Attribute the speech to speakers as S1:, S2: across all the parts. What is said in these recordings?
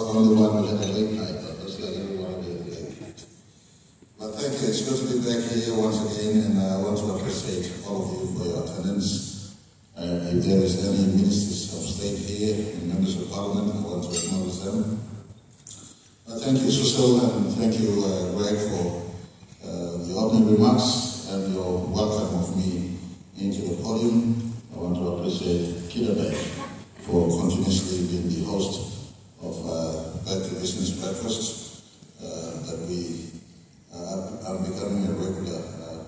S1: the only one who had a late night, but just like everyone had a late night. But thank you, it's good to be back here once again, and I want to appreciate all of you for your attendance. If there is any ministers of state here and members of parliament, I want to acknowledge them. Thank you, Susil, and thank you, Greg, for the opening remarks and your welcome of me into the podium. I want to appreciate Kidabek for continuously being the host of Back to Business Breakfast that we are becoming a regular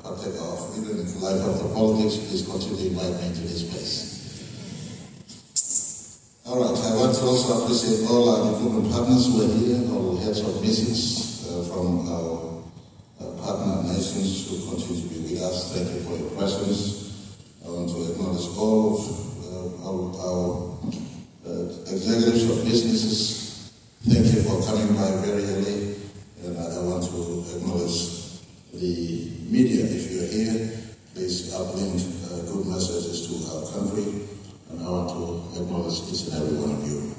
S1: partaker of. Even in the life of the politics, please continue to invite me to this place. All right, I want to also appreciate all our development partners who are here, all heads of missions from our partner nations who continue to be with us. Thank you for your presence. I want to acknowledge all of our executives of businesses. Thank you for coming by very early. And I want to acknowledge the media. If you're here, please uplink good messages to our country. And I want to acknowledge each and every one of you.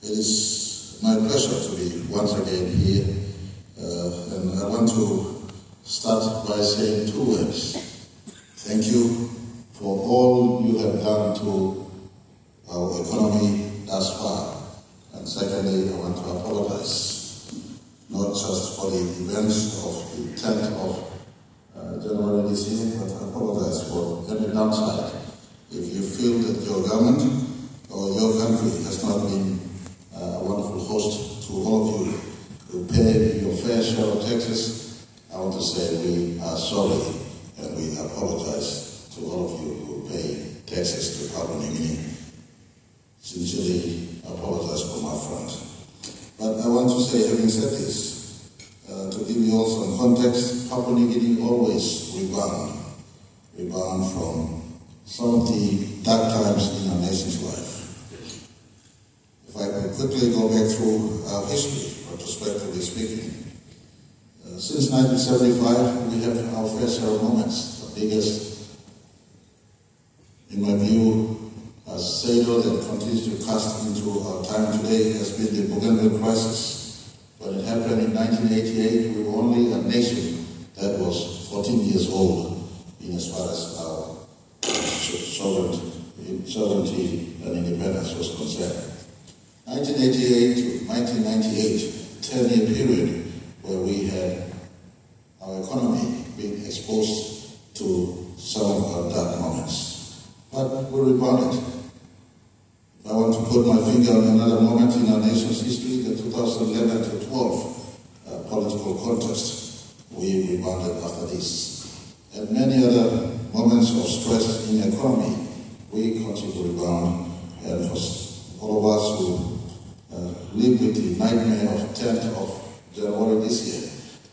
S1: It is my pleasure to be once again here. And I want to start by saying two words. Thank you for all you have done to our economy thus far. And secondly, I want to apologize, not just for the events of the 10th of January this year, but I apologize for any downside. If you feel that your government or your country has not been a wonderful host to all of you who pay your fair share of taxes, I want to say we are sorry and we apologize to all of you who pay taxes to Papua New Guinea. Sincerely apologize from our front. But I want to say, having said this, to give you also some context, Papua New Guinea always rebound from some of the dark times in our nation's life. If I could quickly go back through our history, retrospectively speaking, since 1975 we have our fair share of moments. The biggest, in my view, as Sado that continues to cast into our time today has been the Bougainville crisis. When it happened in 1988, we were only a nation that was 14 years old in as far as our sovereignty and independence was concerned. 1988 to 1998, 10-year period where we had our economy being exposed to some of our dark moments. But we rebounded. If I want to put my finger on another moment in our nation's history, the 2011 to 12 political contest, we rebounded after this. And many other moments of stress in the economy, we continue to rebound. And for all of us who live with the nightmare of 10th of January this year,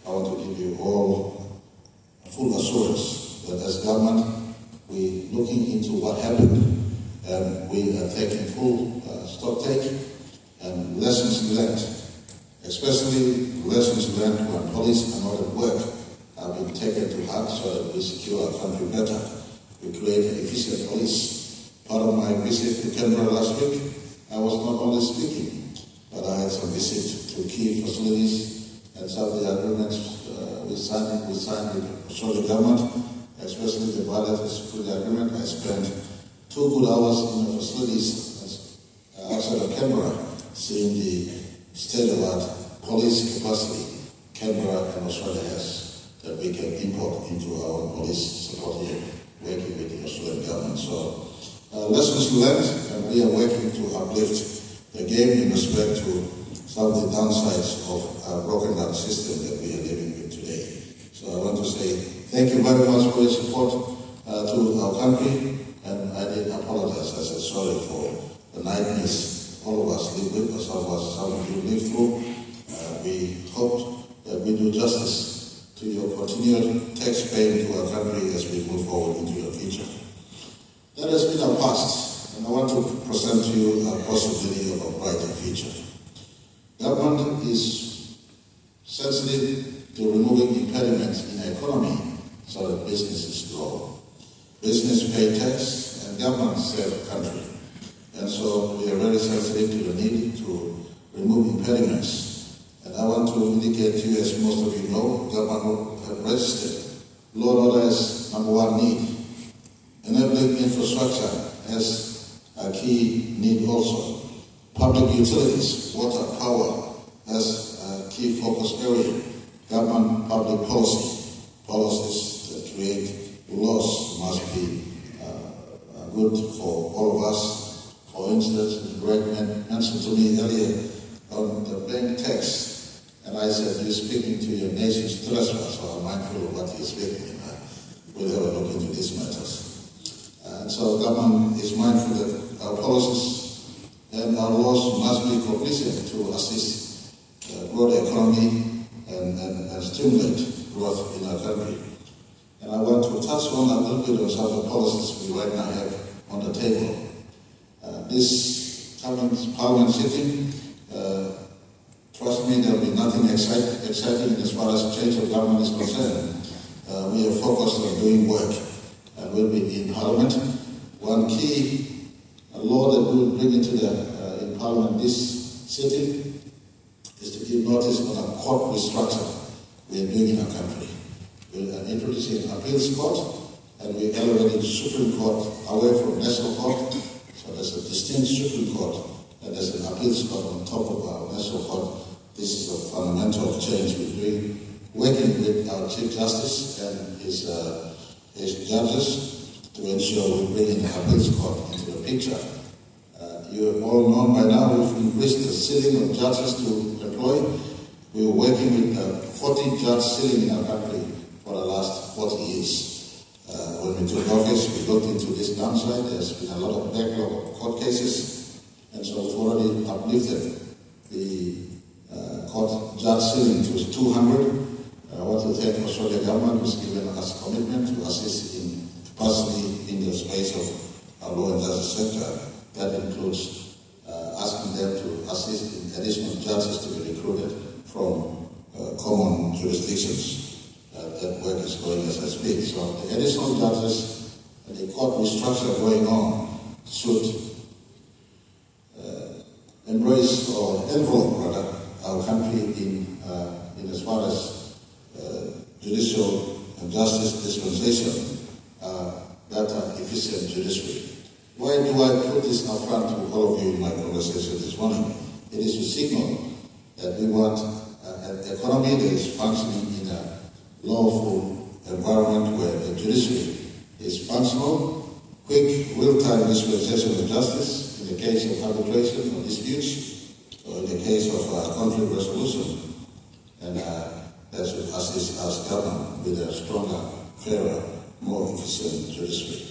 S1: I want to give you all full assurance that as government, we're looking into what happened and we are taking full stock take and lessons learned, especially lessons learned when police are not at work, have been taken to heart so that we secure our country better. We create an efficient police. Part of my visit to Canberra last week, I was not only speaking, but I had some visit to key facilities and some of the agreements we signed with the Australian government, especially the bilateral security agreement. I spent 2 good hours in the facilities outside of Canberra, seeing the state-of-the-art police capacity Canberra and Australia has that we can import into our police support here, working with the Australian government. So lessons learned, and we are working to uplift the game in respect to some of the downsides of our broken down system that we are living with today. So I want to say thank you very much for your support to our country, and I did apologize. I said sorry for the nightmares all of us live with, or some of you live through. We hope that we do justice to your continued tax paying to our country as we move forward into your future. That has been our past, and I want to present to you a possibility of a brighter future. Government is sensitive to removing impediments in the economy so that businesses grow. Business pay tax and government serve the country. And so we are very sensitive to the need to remove impediments. And I want to indicate to you, as most of you know, government have registered law and order as #1 need. Enabling infrastructure as a key need also. Public utilities, water, power as a key focus area. Government public policy. Policies that create laws must be good for all of us. For instance, Greg mentioned to me earlier on the bank tax. And I said, you're speaking to your nation's treasurer, so I'm mindful of what he's speaking. We'll have a look into these matters. And so government is mindful that our policies and our laws must be cognizant to assist grow the economy and stimulate growth in our country. And I want to touch on a little bit of some of the policies we right now have on the table. This coming Parliament sitting, trust me, there will be nothing exciting as far as change of government is concerned. We are focused on doing work and we'll be in Parliament. One key law that we will bring into in Parliament this sitting is to give notice on a court restructure we are doing in our country. We are introducing an appeals court and we are elevating Supreme Court away from National Court. So there's a distinct Supreme Court and there's an appeals court on top of our National Court. This is a fundamental change we're doing, working with our Chief Justice and his judges to ensure we bring in the appeals court into the picture. You have all known by now we've increased the ceiling of judges to employ. We were working with a 40-judge ceiling in our country for the last 40 years. When we took office, we looked into this downside. There's been a lot of backlog of court cases, and so we've already uplifted the court judge ceiling to 200. I want to thank Australia government who's given us commitment to assist in personally in the space of our law and justice sector. That includes asking them to assist in additional judges to be recruited from common jurisdictions. That work is going as I speak. So the additional judges and the court restructure going on should embrace or enroll rather our country in as far as judicial and justice dispensation, better, efficient judiciary. Why do I put this up front to all of you in my conversation this morning? It is to signal that we want an economy that is functioning in a lawful environment where the judiciary is functional, quick, real-time dispensation of justice in the case of arbitration or disputes, or in the case of conflict resolution, and that should assist us government with a stronger, fairer, more efficient judiciary.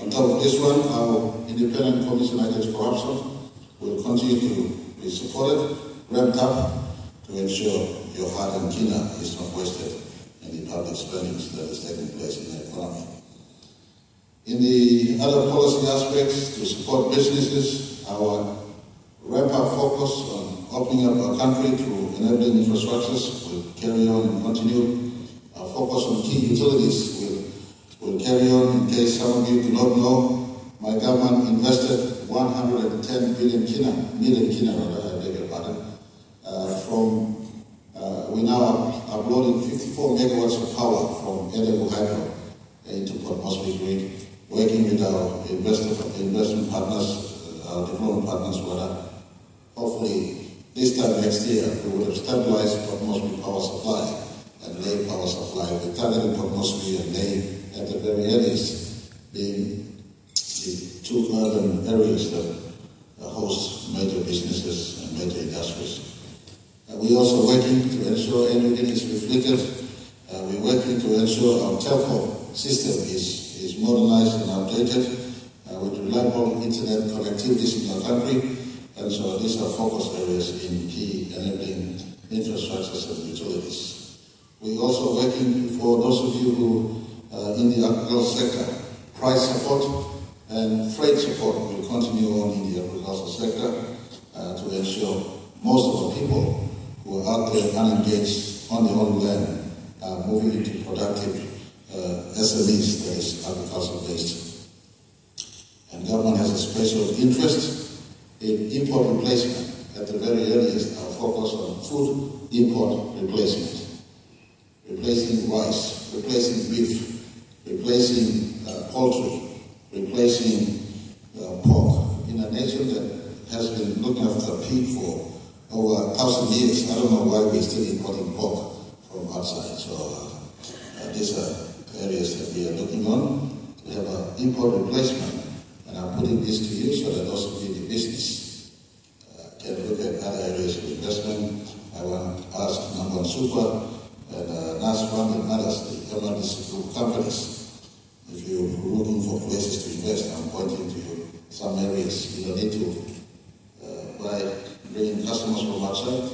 S1: On top of this one, our Independent Commission Against Corruption will continue to be supported, ramped up, to ensure your hard-earned kina is not wasted in the public spending that is taking place in the economy. In the other policy aspects, to support businesses, our ramp-up focus on opening up our country through enabling infrastructures will carry on and continue. Our focus on key utilities will carry on. In case some of you do not know, my government invested 110 million kina, I beg your pardon, we now are uploading 54 megawatts of power from Edebu Hydro into Port Moresby grid, working with our investment partners, our development partners, hopefully this time next year we will have stabilized Port Moresby power supply and lay power supply. We're targeting Port Moresby and lay at the very earliest, being the two urban areas that host major businesses and major industries. We're also working to ensure everything is reflected. We're working to ensure our telco system is modernized and updated with reliable internet connectivity in our country. And so these are focus areas in key enabling infrastructures and utilities. We're also working for those of you who in the agricultural sector, price support and freight support will continue on in the agricultural sector to ensure most of the people who are out there unengaged on their own land are moving into productive SMEs, that is agricultural based. And government has a special interest in import replacement at the very earliest, our focus on food import replacement, replacing rice, replacing beef, replacing poultry, replacing pork. In a nation that has been looking after pig for over 1,000 years, I don't know why we're still importing pork from outside. So these are areas that we are looking on. We have an import replacement, and I'm putting this to you so that those of you in the business can look at other areas of investment. I want to ask Namban Super and NASFAM and others, the emergency group companies. If you're looking for places to invest, I'm pointing to you some areas. You don't need to by bringing customers from outside.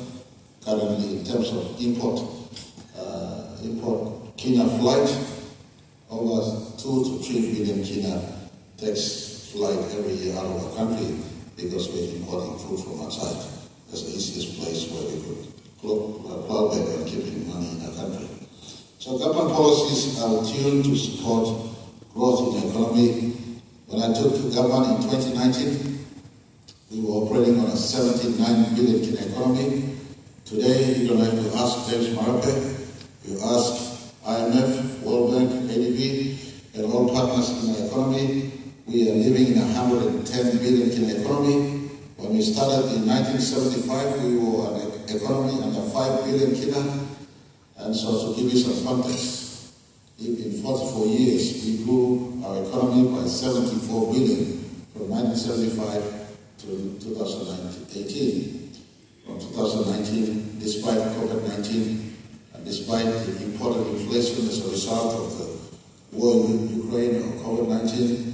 S1: Currently, in terms of import Kenya flight, over 2 to 3 billion Kenya takes flight every year out of our country because we're importing food from outside. That's the easiest place where we could plow back and keeping money in our country. So government policies are tuned to support growth in the economy. When I took to government in 2019, we were operating on a 79 billion Kenya economy. Today, you don't have to ask James Marape. You ask IMF, World Bank, ADB, and all partners in our economy. We are living in a 110 billion Kenya economy. When we started in 1975, we were an economy under 5 billion Kenya. And so to give you some context, in 44 years, we grew our economy by 74 billion from 1975 to 2018. From 2019, despite COVID-19, and despite the imported inflation as a result of the war in Ukraine or COVID-19,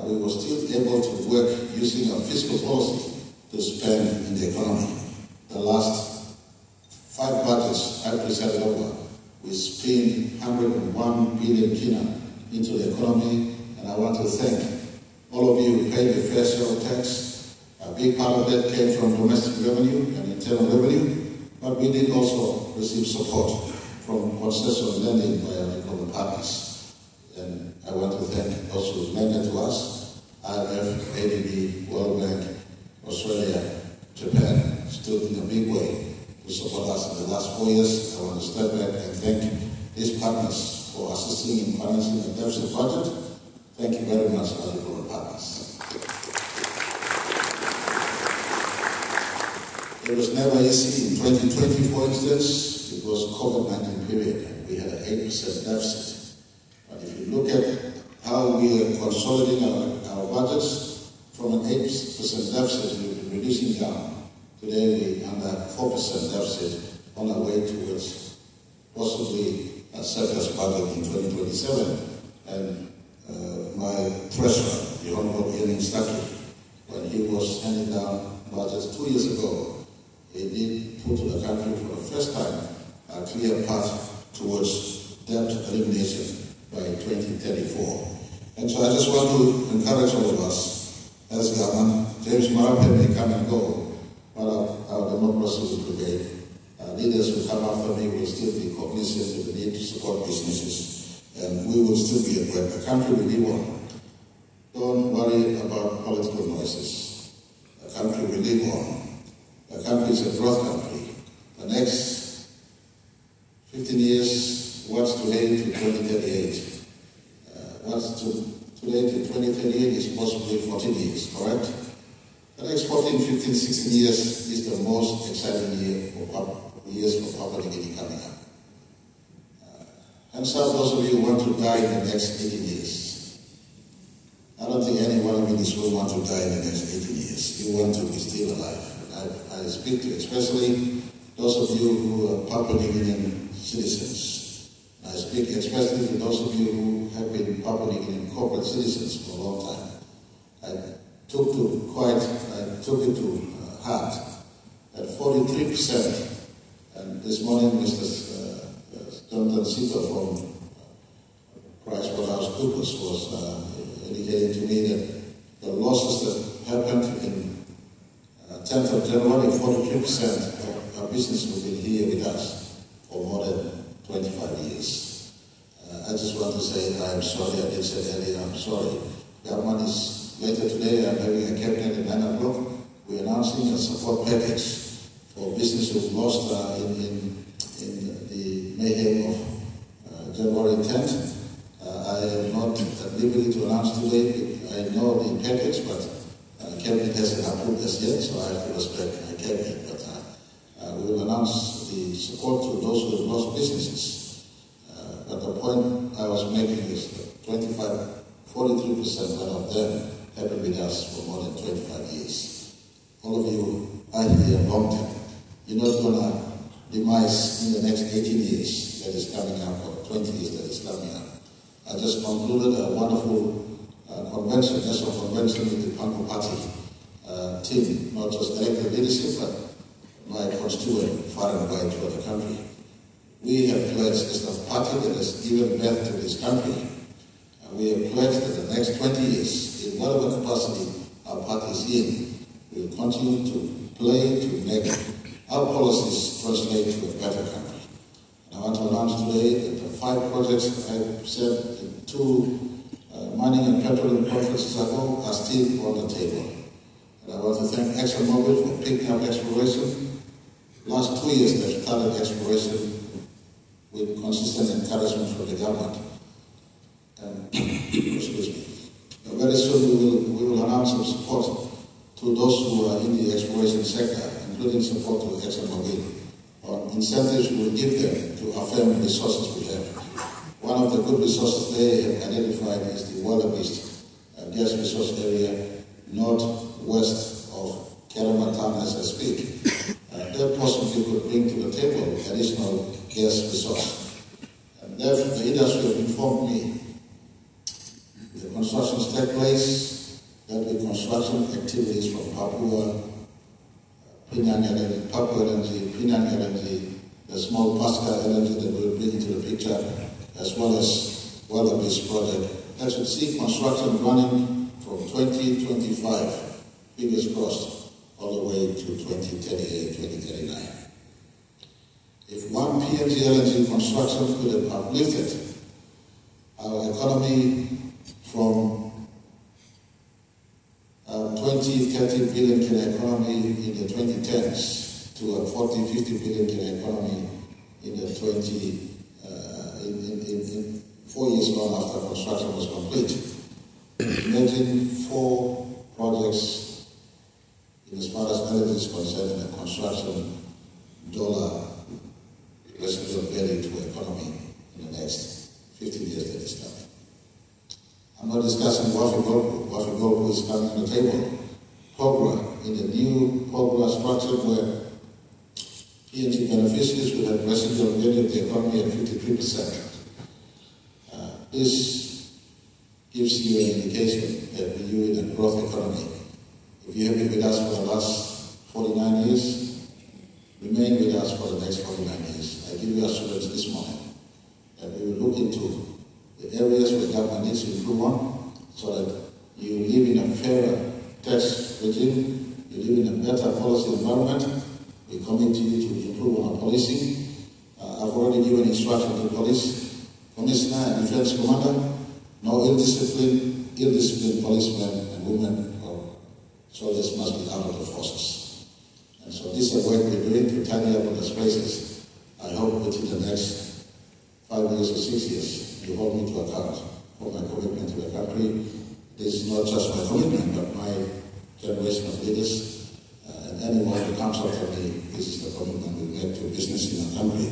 S1: we were still able to work using our fiscal policy to spend in the economy. The last 5 budgets I presided over, we spent 101 billion Kina into the economy, and I want to thank all of you who paid the fair share of tax. A big part of that came from domestic revenue and internal revenue, but we did also receive support from concession lending by our economic partners. And I want to thank those who lended to us, IMF, ADB, World Bank, Australia, Japan, stood in a big way to support us in the last 4 years. I want to step back and thank these partners for assisting in financing the deficit budget. Thank you very much, our economic partners. It was never easy. In 2020, for instance, it was COVID-19 period, and we had an 8% deficit. But if you look at how we are consolidating our budgets, from an 8% deficit, we've been reducing down. Today, we're under 4% deficit on our way towards possibly a surplus budget in 2027. And my treasurer, the Honorable Stanley, when he was handing down budgets 2 years ago, he did put to the country for the first time a clear path towards debt elimination by 2034. And so I just want to encourage all of us as government. James Marape may come and go, but our democracy will prevail. Leaders who come after me will still be cognizant of the need to support businesses, and we will still be at work. The country we live on. Don't worry about political noises. The country we live on. The country is a growth country. The next 15 years, what's today to 2038? What's today to 2038 is possibly 14 years, correct? The next 14, 15, 16 years is the most exciting years for Papua New Guinea coming up. And some of those of you who want to die in the next 18 years. I don't think any one of you in this room wants to die in the next 18 years. You want to be still alive. I speak to especially those of you who are Papua New Guinean citizens. I speak especially to those of you who have been Papua New Guinean corporate citizens for a long time. I took it to heart that 43%, and this morning Mr. Jonathan Sito from PricewaterhouseCoopers was indicating to me that the losses that happened in 10th of January, 43% of our business will be here with us for more than 25 years. I just want to say I am sorry. I did say earlier, I'm sorry. Government is later today. I'm having a cabinet at 9 o'clock. We are now announcing a support package for businesses lost in the mayhem of January 10th. I am not at liberty to announce today. I know the package, but Cabinet hasn't approved this yet, so I have to respect my Cabinet. But we will announce the support to those who have lost businesses. But the point I was making is that 43% of them have been with us for more than 25 years. All of you are here long term. You're not going to demise in the next 18 years that is coming up, or 20 years that is coming up. I just concluded a wonderful convention, national convention with the Papua Party team, not just elected leadership, but my constituent far and wide throughout the country. We have pledged as a party that has given birth to this country. We have pledged that the next 20 years, in whatever capacity our party is in, we will continue to play to make our policies translate to a better country. And I want to announce today that the 5 projects I said in 2 mining and petroleum conferences ago are still on the table. And I want to thank ExxonMobil for picking up exploration. Last 2 years they've started exploration with consistent encouragement from the government. And excuse me. Very soon we will announce some support to those who are in the exploration sector, including support to ExxonMobil, on incentives we will give them to affirm resources we have. One of the good resources they have identified is the water-based gas resource area northwest of Keramatan as I speak. That possibly could bring to the table additional gas resource. And therefore the industry have informed me the constructions take place, there will be construction activities from Papua, Penang Energy, Papua Energy, Penang Energy, the small Pasca Energy that we will bring into the picture, as well as water-based project that should see construction running from 2025, fingers crossed, all the way to 2038, 2039. If one PNG LNG construction could have uplifted our economy from 20-30 billion Kenya economy in the 2010s to a 40-50 billion Kenya economy in the 4 years long after construction was complete. Imagine 4 projects in as far as energy is concerned in the construction dollar residual value to the economy in the next 15 years that is coming. I'm not discussing Wafi Gold is coming on the table. POGRA, in the new POGRA structure where PNG beneficiaries will have residual value of the economy at 53%. This gives you an indication that you're in a growth economy. If you have been with us for the last 49 years, remain with us for the next 49 years. I give you assurance this morning that we will look into the areas where government needs to improve on so that you live in a fairer tax regime, you live in a better policy environment. We commit to you to improve on our policing. I've already given instruction to the police, Commissioner and Defense Commander, no ill-disciplined policemen and women or soldiers must be out of the forces. And so this is what we're doing to tidy up all the spaces. I hope within the next 5 years or 6 years, you hold me to account for my commitment to the country. This is not just my commitment, but my generation of leaders and anyone who comes after me. This is the commitment we make to business in our country,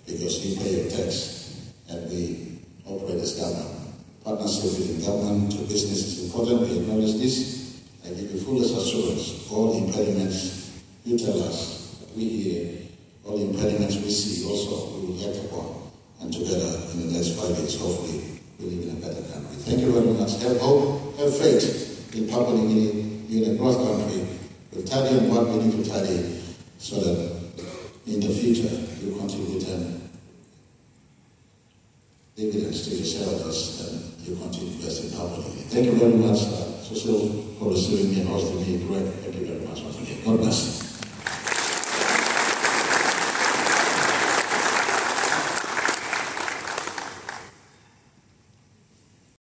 S1: because you pay your tax and we operate as government. Partnership between government to business is important. We acknowledge this. I give you full assurance. All impediments you tell us, we hear. All impediments we see also, we will act upon. And together, in the next 5 years, hopefully, we live in a better country. Thank you very much. Have hope, have faith in Papua New Guinea. You're in a growth country. We'll tidy on what we need to tidy so that in the future, you continue to return dividends to your shareholders and you continue to invest in Papua New Guinea. Thank you very much, Cecil, for receiving me and hosting me. Great. Thank you very much once again. God bless.